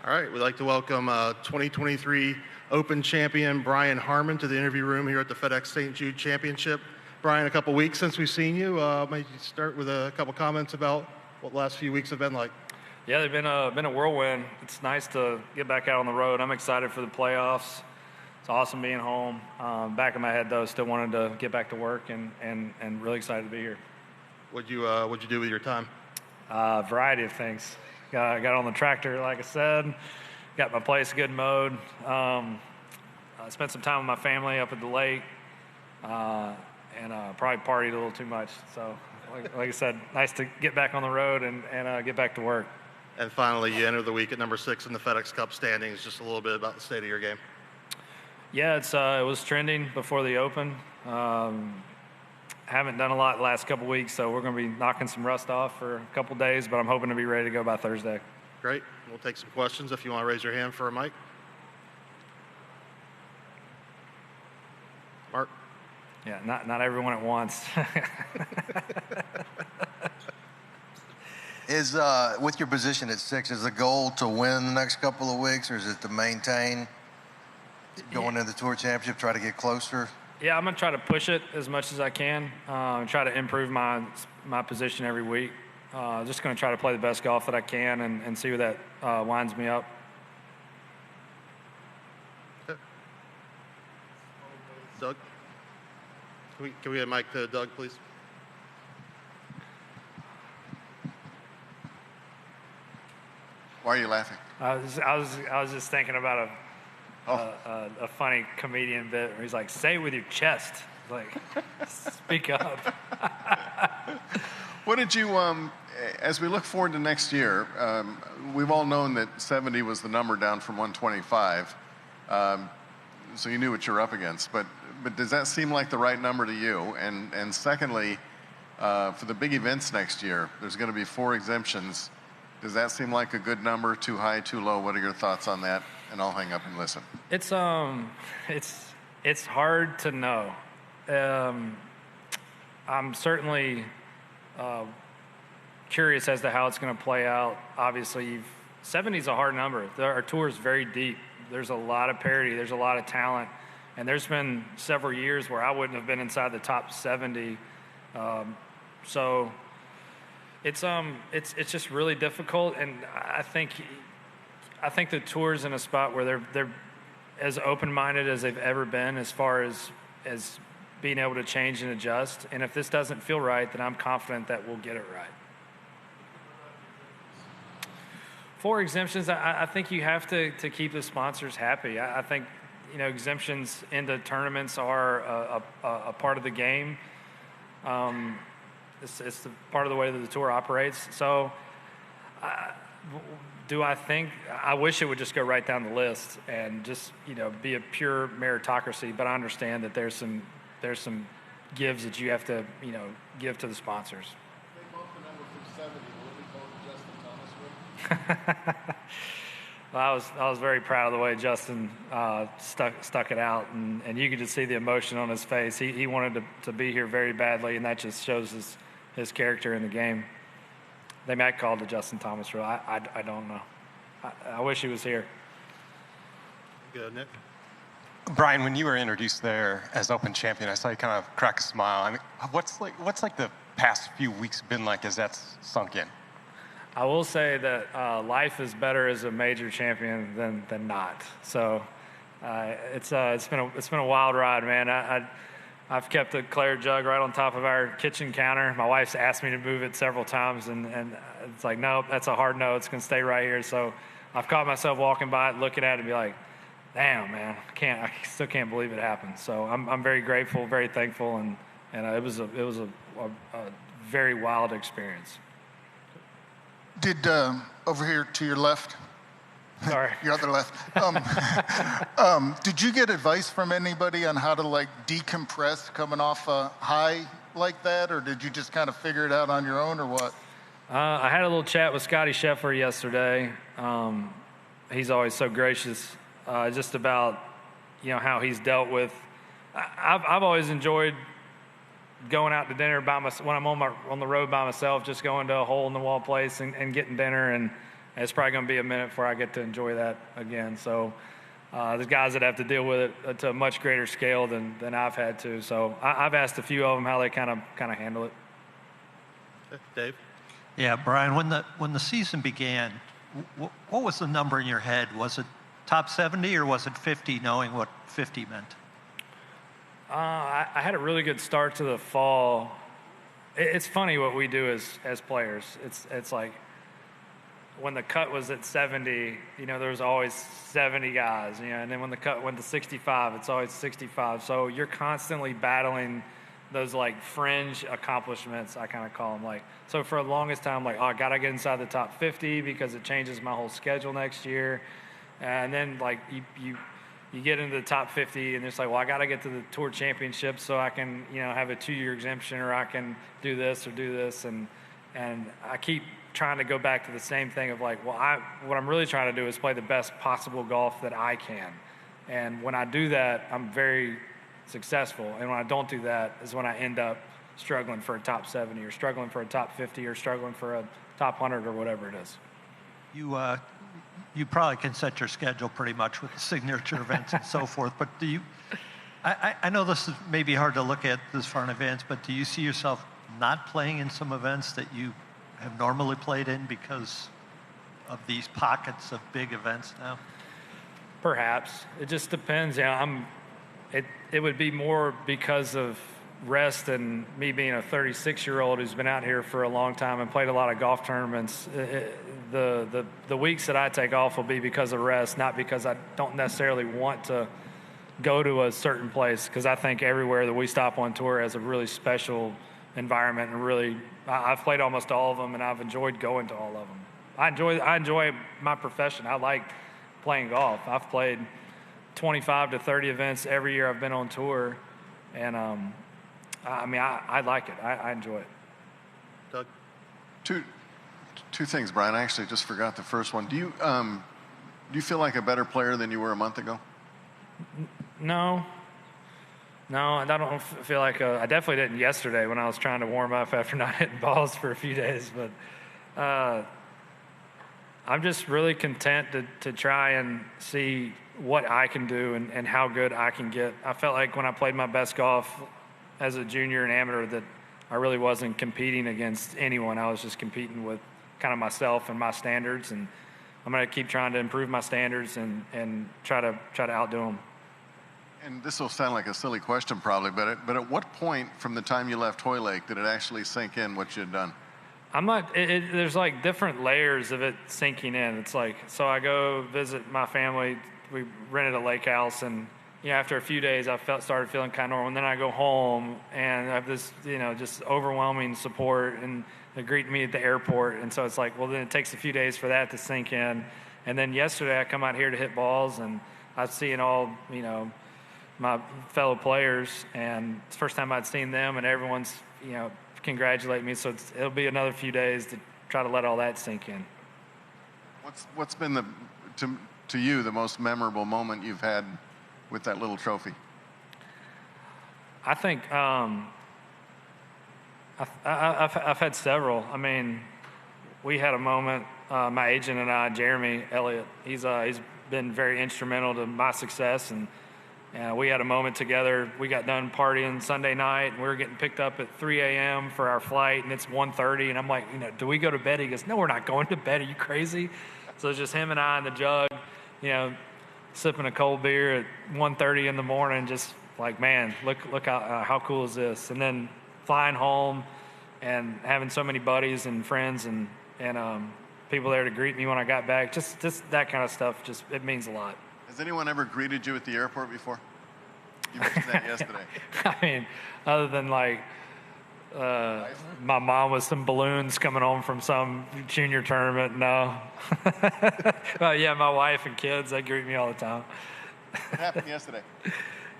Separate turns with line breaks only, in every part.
All right, we'd like to welcome 2023 Open champion Brian Harman to the interview room here at the FedEx St. Jude Championship. Brian, a couple weeks since we've seen you. Maybe you start with a couple comments about what the last few weeks have been like.
Yeah, they've been a whirlwind. It's nice to get back out on the road. I'm excited for the playoffs. It's awesome being home. Back in my head, though, still wanted to get back to work and really excited to be here.
What'd you do with your time?
Variety of things. Got on the tractor, like I said. Got my place good mowed. I spent some time with my family up at the lake, and probably partied a little too much. So, like I said, nice to get back on the road and get back to work.
And finally, you enter the week at number 6 in the FedEx Cup standings. Just a little bit about the state of your game.
Yeah, it was trending before the Open. Haven't done a lot the last couple weeks, so we're going to be knocking some rust off for a couple days, but I'm hoping to be ready to go by Thursday.
Great. We'll take some questions if you want to raise your hand for a mic. Mark?
Yeah, not everyone at once.
Is with your position at 6, is the goal to win the next couple of weeks, or is it to maintain going into the Tour Championship, try to get closer?
Yeah, I'm going to try to push it as much as I can, try to improve my position every week. Just going to try to play the best golf that I can and see where that winds me up.
Okay. Doug? Can we get a mic to Doug, please?
Why are you laughing?
I was just thinking about a funny comedian bit where he's like, say it with your chest. Like, speak up.
What did you, as we look forward to next year, we've all known that 70 was the number down from 125, so you knew what you're up against. But does that seem like the right number to you? And secondly, for the big events next year, there's going to be 4 exemptions. Does that seem like a good number, too high, too low? What are your thoughts on that? And I'll hang up and listen.
It's hard to know. I'm certainly curious as to how it's going to play out. Obviously, 70 is a hard number. Our tour is very deep. There's a lot of parity. There's a lot of talent. And there's been several years where I wouldn't have been inside the top 70. So it's just really difficult. And I think the tour's in a spot where they're as open-minded as they've ever been as far as being able to change and adjust. And if this doesn't feel right, then I'm confident that we'll get it right. 4 exemptions, I think you have to keep the sponsors happy. I think, exemptions into tournaments are a part of the game. It's the part of the way that the tour operates. So I wish it would just go right down the list and just, be a pure meritocracy, but I understand that there's some gives that you have to, give to the sponsors.
They bumped the number from 70. What we call the Justin Thomas rule?
Well, I was very proud of the way Justin stuck it out, and you could just see the emotion on his face. He wanted to be here very badly, and that just shows his character in the game. They might call it the Justin Thomas rule. I don't know. I wish he was here.
Good, Nick.
Brian, when you were introduced there as Open champion, I saw you kind of crack a smile. I mean, what's the past few weeks been like as that's sunk in?
I will say that life is better as a major champion than not. So it's been a wild ride, man. I've kept the claret jug right on top of our kitchen counter. My wife's asked me to move it several times, and it's like, no, that's a hard no. It's going to stay right here. So I've caught myself walking by it, looking at it, and be like, damn, man, I still can't believe it happened. So I'm very grateful, very thankful, and it was a very wild experience.
Did over here to your left?
Sorry.
Your other left. Did you get advice from anybody on how to decompress coming off a high like that, or did you just kind of figure it out on your own, or what?
I had a little chat with Scotty Scheffler yesterday. He's always so gracious, just about how he's dealt with. I've always enjoyed going out to dinner when I'm on the road by myself, just going to a hole in the wall place and getting dinner. And And it's probably going to be a minute before I get to enjoy that again. So there's guys that have to deal with it to a much greater scale than I've had to. So I've asked a few of them how they kind of handle it.
Dave?
Yeah, Brian, when the season began, what was the number in your head? Was it top 70 or was it 50, knowing what 50 meant?
I had a really good start to the fall. It's funny what we do as players. It's like when the cut was at 70, there was always 70 guys, and then when the cut went to 65, it's always 65. So you're constantly battling those like fringe accomplishments, I kind of call them. Like, so for the longest time, like, I gotta get inside the top 50 because it changes my whole schedule next year. And then like you get into the top 50 and it's like, well, I gotta get to the tour championship so I can, have a 2-year exemption, or I can do this or do this. And I keep trying to go back to the same thing of like, well, what I'm really trying to do is play the best possible golf that I can. And when I do that, I'm very successful. And when I don't do that is when I end up struggling for a top 70 or struggling for a top 50 or struggling for a top 100 or whatever it is.
You probably can set your schedule pretty much with signature events and so forth, but do you, I know this is maybe hard to look at this far in advance, but do you see yourself not playing in some events that you have normally played in because of these pockets of big events now?
Perhaps. It just depends. It would be more because of rest and me being a 36-year-old who's been out here for a long time and played a lot of golf tournaments. The weeks that I take off will be because of rest, not because I don't necessarily want to go to a certain place, because I think everywhere that we stop on tour has a really special environment, and I've played almost all of them, and I've enjoyed going to all of them. I enjoy my profession. I like playing golf. I've played 25 to 30 events every year I've been on tour, and I like it. I enjoy it.
Doug?
Two things, Brian. I actually just forgot the first one. Do you feel like a better player than you were a month ago?
No, I don't feel like I definitely didn't yesterday when I was trying to warm up after not hitting balls for a few days. But I'm just really content to try and see what I can do and how good I can get. I felt like when I played my best golf as a junior and amateur that I really wasn't competing against anyone. I was just competing with kind of myself and my standards, and I'm going to keep trying to improve my standards and try to outdo them.
And this will sound like a silly question probably, but at what point from the time you left Hoylake did it actually sink in what you had done?
There's like different layers of it sinking in. It's like, so I go visit my family. We rented a lake house, and after a few days I started feeling kind of normal. And then I go home and I have this just overwhelming support, and they greet me at the airport. And so it's like, well, then it takes a few days for that to sink in. And then yesterday I come out here to hit balls, and I'm seeing all my fellow players, and it's the first time I'd seen them, and everyone's congratulate me. So it'll be another few days to try to let all that sink in.
What's been to you the most memorable moment you've had with that little trophy?
I think I've had several. I mean, we had a moment, my agent and I, Jeremy Elliott, he's been very instrumental to my success, and we had a moment together. We got done partying Sunday night, and we were getting picked up at 3 a.m. for our flight, and it's 1:30, and I'm like, do we go to bed? He goes, no, we're not going to bed. Are you crazy? So it's just him and I in the jug, sipping a cold beer at 1:30 in the morning, just like, man, look how cool is this? And then flying home and having so many buddies and friends and people there to greet me when I got back, just that kind of stuff, just it means a lot.
Has anyone ever greeted you at the airport before? You mentioned that yesterday.
I mean, other than like my mom with some balloons coming home from some junior tournament, no. Well, yeah, my wife and kids, they greet me all the time.
What happened yesterday?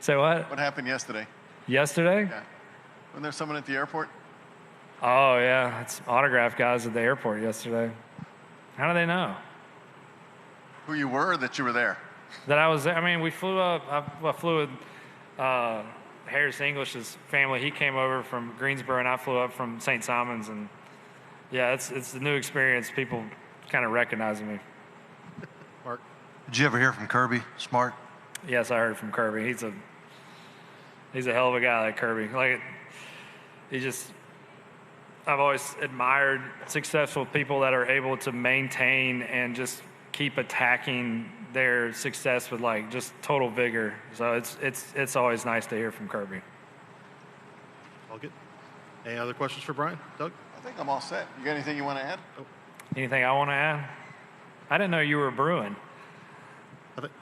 Say what?
What happened yesterday?
Yesterday?
Yeah. Wasn't there someone at the airport?
Oh, yeah. It's autograph guys at the airport yesterday. How do they know?
Who you were or that you were there?
That I was there. I mean, we flew up. I flew with Harris English's family. He came over from Greensboro, and I flew up from St. Simons. And yeah, it's a new experience. People kind of recognizing me.
Mark?
Did you ever hear from Kirby Smart?
Yes, I heard from Kirby. He's a hell of a guy, like Kirby. Like, I've always admired successful people that are able to maintain and just keep attacking their success with like just total vigor. So it's always nice to hear from Kirby.
All good. Any other questions for Brian? Doug?
I think I'm all set. You got anything you want to add?
Oh,
Anything I want to add? I didn't know you were brewing.
I think,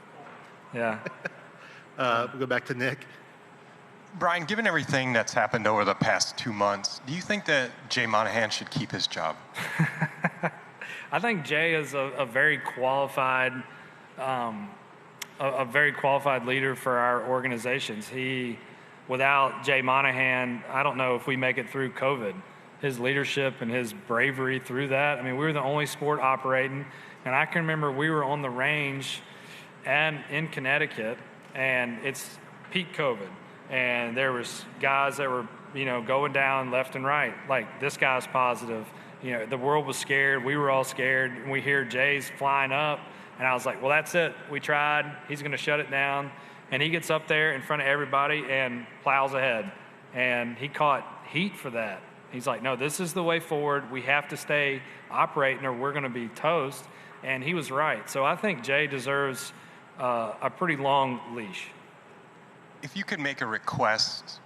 Yeah.
we'll go back to Nick.
Brian, given everything that's happened over the past 2 months, do you think that Jay Monahan should keep his job?
I think Jay is a very qualified, a very qualified leader for our organizations. Without Jay Monahan, I don't know if we make it through COVID. His leadership and his bravery through that. I mean, we were the only sport operating, and I can remember we were on the range and in Connecticut, and it's peak COVID. And there was guys that were, going down left and right. Like, this guy's positive. The world was scared. We were all scared. And we hear Jay's flying up. And I was like, well, that's it. We tried. He's going to shut it down. And he gets up there in front of everybody and plows ahead. And he caught heat for that. He's like, no, this is the way forward. We have to stay operating or we're going to be toast. And he was right. So I think Jay deserves a pretty long leash.
If you could make a request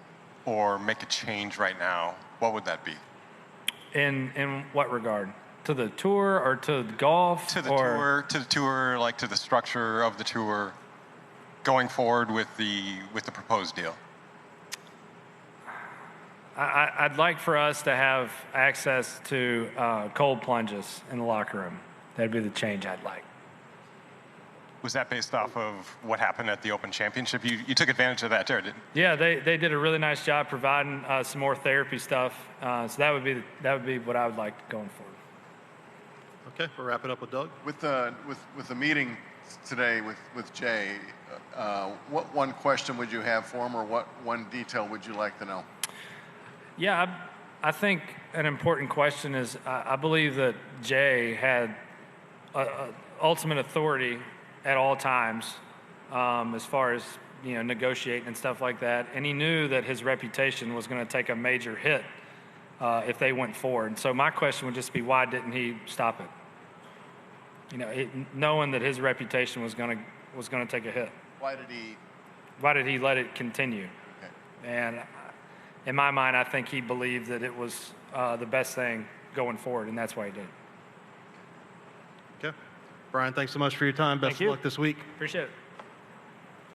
or make a change right now, what would that be?
In what regard? To the tour or to golf?
To the tour, like to the structure of the tour, going forward with the proposed deal.
I'd like for us to have access to cold plunges in the locker room. That'd be the change I'd like.
Was that based off of what happened at the Open Championship? You took advantage of that there, didn't you?
Yeah, they did a really nice job providing some more therapy stuff. So that would be what I would like going forward.
Okay, we'll wrap it up with Doug.
With the meeting today with Jay, what one question would you have for him, or what one detail would you like to know?
Yeah, I think an important question is I believe that Jay had ultimate authority at all times, as far as negotiating and stuff like that, and he knew that his reputation was going to take a major hit if they went forward. So my question would just be, why didn't he stop it? Knowing that his reputation was going to take a hit.
Why did he let it continue? Okay.
And in my mind, I think he believed that it was the best thing going forward, and that's why he did it.
Okay. Brian, thanks so much for your time. Best of luck this week.
Appreciate it.